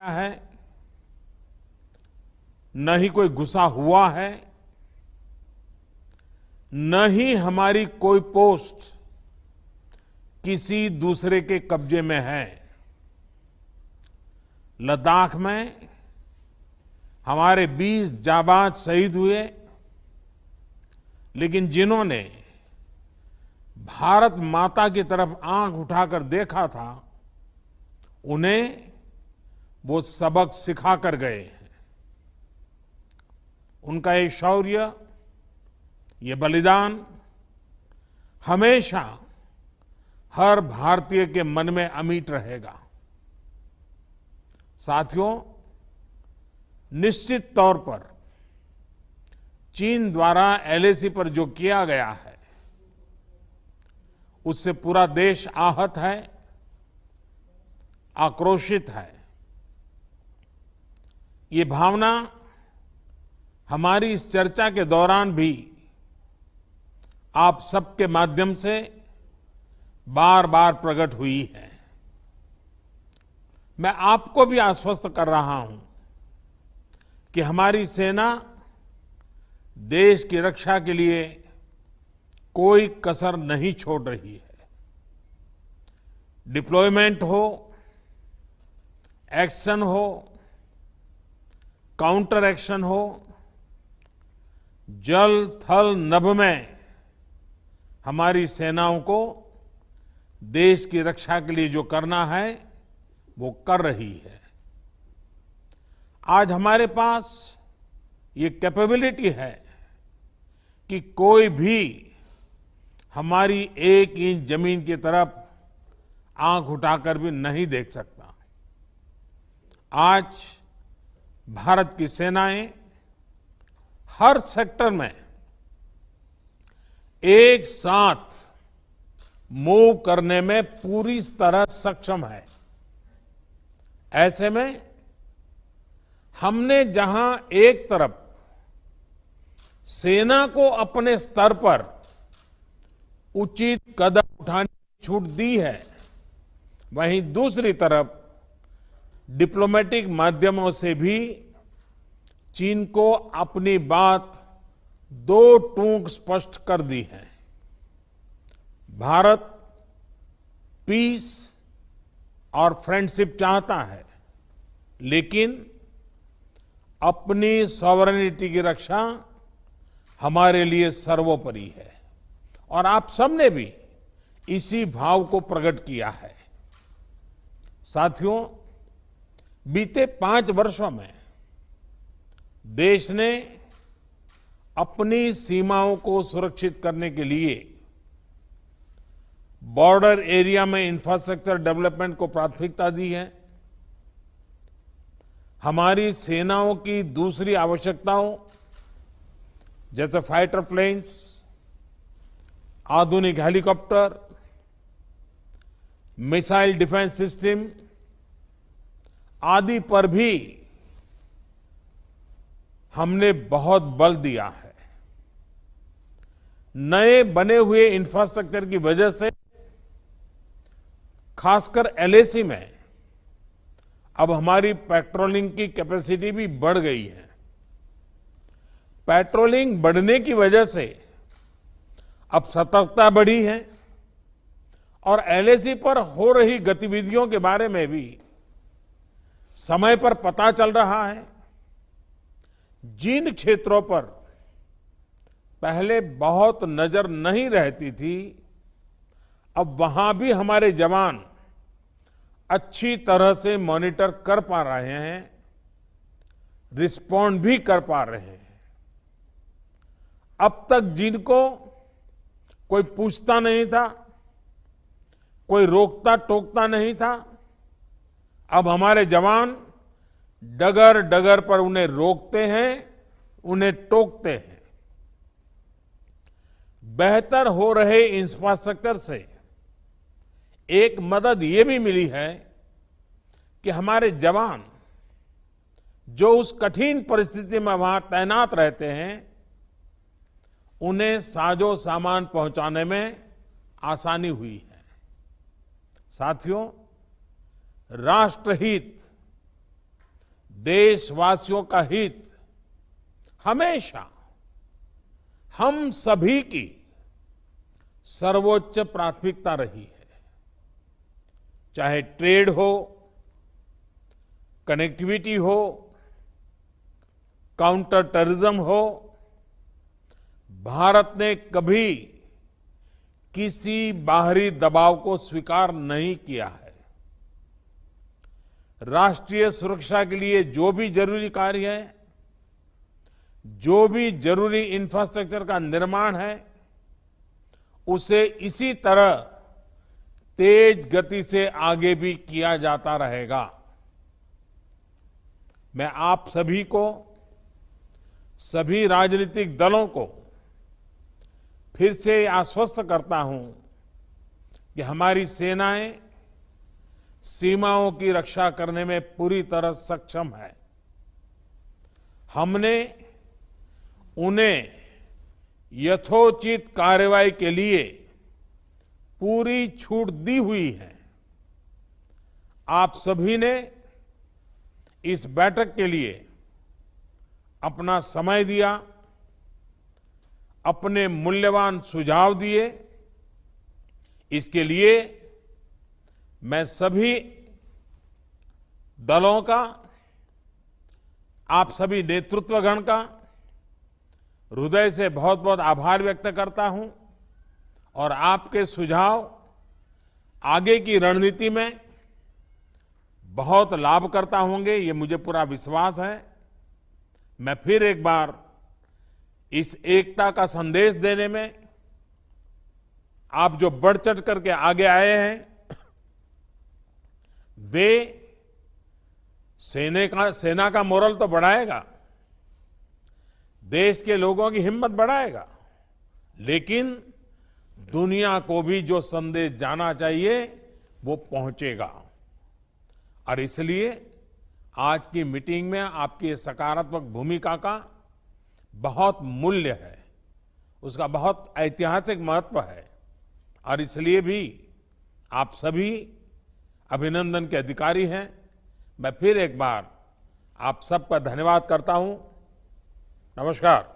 है, न ही कोई घुसा हुआ है, न ही हमारी कोई पोस्ट किसी दूसरे के कब्जे में है। लद्दाख में हमारे 20 जाबाज शहीद हुए, लेकिन जिन्होंने भारत माता की तरफ आंख उठाकर देखा था, उन्हें वो सबक सिखा कर गए हैं। उनका ये शौर्य, ये बलिदान हमेशा हर भारतीय के मन में अमिट रहेगा। साथियों, निश्चित तौर पर चीन द्वारा एलएसी पर जो किया गया है, उससे पूरा देश आहत है, आक्रोशित है। ये भावना हमारी इस चर्चा के दौरान भी आप सबके माध्यम से बार बार प्रकट हुई है। मैं आपको भी आश्वस्त कर रहा हूं कि हमारी सेना देश की रक्षा के लिए कोई कसर नहीं छोड़ रही है। डिप्लॉयमेंट हो, एक्शन हो, काउंटर एक्शन हो, जल थल नभ में हमारी सेनाओं को देश की रक्षा के लिए जो करना है वो कर रही है। आज हमारे पास ये कैपेबिलिटी है कि कोई भी हमारी 1 इंच जमीन की तरफ आंख उठाकर भी नहीं देख सकता। आज भारत की सेनाएं हर सेक्टर में एक साथ मूव करने में पूरी तरह सक्षम है। ऐसे में हमने जहां एक तरफ सेना को अपने स्तर पर उचित कदम उठाने की छूट दी है, वहीं दूसरी तरफ डिप्लोमेटिक माध्यमों से भी चीन को अपनी बात दो टूक स्पष्ट कर दी है। भारत पीस और फ्रेंडशिप चाहता है, लेकिन अपनी सॉवरेनिटी की रक्षा हमारे लिए सर्वोपरि है, और आप सबने भी इसी भाव को प्रकट किया है। साथियों, बीते 5 वर्षों में देश ने अपनी सीमाओं को सुरक्षित करने के लिए बॉर्डर एरिया में इंफ्रास्ट्रक्चर डेवलपमेंट को प्राथमिकता दी है। हमारी सेनाओं की दूसरी आवश्यकताओं जैसे फाइटर प्लेन्स, आधुनिक हेलीकॉप्टर, मिसाइल डिफेंस सिस्टम आदि पर भी हमने बहुत बल दिया है। नए बने हुए इंफ्रास्ट्रक्चर की वजह से खासकर एलएसी में अब हमारी पेट्रोलिंग की कैपेसिटी भी बढ़ गई है। पेट्रोलिंग बढ़ने की वजह से अब सतर्कता बढ़ी है, और एलएसी पर हो रही गतिविधियों के बारे में भी समय पर पता चल रहा है। जिन क्षेत्रों पर पहले बहुत नजर नहीं रहती थी, अब वहां भी हमारे जवान अच्छी तरह से मॉनिटर कर पा रहे हैं, रिस्पॉन्ड भी कर पा रहे हैं। अब तक जिनको कोई पूछता नहीं था, कोई रोकता टोकता नहीं था, अब हमारे जवान डगर डगर पर उन्हें रोकते हैं, उन्हें टोकते हैं। बेहतर हो रहे इंफ्रास्ट्रक्चर से एक मदद ये भी मिली है कि हमारे जवान जो उस कठिन परिस्थिति में वहां तैनात रहते हैं, उन्हें साजो सामान पहुंचाने में आसानी हुई है। साथियों, राष्ट्रहित देशवासियों का हित हमेशा हम सभी की सर्वोच्च प्राथमिकता रही है। चाहे ट्रेड हो, कनेक्टिविटी हो, काउंटर टेररिज्म हो, भारत ने कभी किसी बाहरी दबाव को स्वीकार नहीं किया है। राष्ट्रीय सुरक्षा के लिए जो भी जरूरी कार्य है, जो भी जरूरी इंफ्रास्ट्रक्चर का निर्माण है, उसे इसी तरह तेज गति से आगे भी किया जाता रहेगा। मैं आप सभी को, सभी राजनीतिक दलों को फिर से आश्वस्त करता हूं कि हमारी सेनाएं सीमाओं की रक्षा करने में पूरी तरह सक्षम है। हमने उन्हें यथोचित कार्रवाई के लिए पूरी छूट दी हुई है। आप सभी ने इस बैठक के लिए अपना समय दिया, अपने मूल्यवान सुझाव दिए। इसके लिए मैं सभी दलों का, आप सभी नेतृत्वगण का हृदय से बहुत बहुत आभार व्यक्त करता हूं और आपके सुझाव आगे की रणनीति में बहुत लाभकर्ता होंगे, ये मुझे पूरा विश्वास है। मैं फिर एक बार इस एकता का संदेश देने में आप जो बढ़ चढ़ करके आगे आए हैं, वे सेना का मोरल तो बढ़ाएगा, देश के लोगों की हिम्मत बढ़ाएगा, लेकिन दुनिया को भी जो संदेश जाना चाहिए वो पहुंचेगा। और इसलिए आज की मीटिंग में आपकी सकारात्मक भूमिका का बहुत मूल्य है, उसका बहुत ऐतिहासिक महत्व है। और इसलिए भी आप सभी अभिनंदन के अधिकारी हैं। मैं फिर एक बार आप सबका धन्यवाद करता हूं। नमस्कार।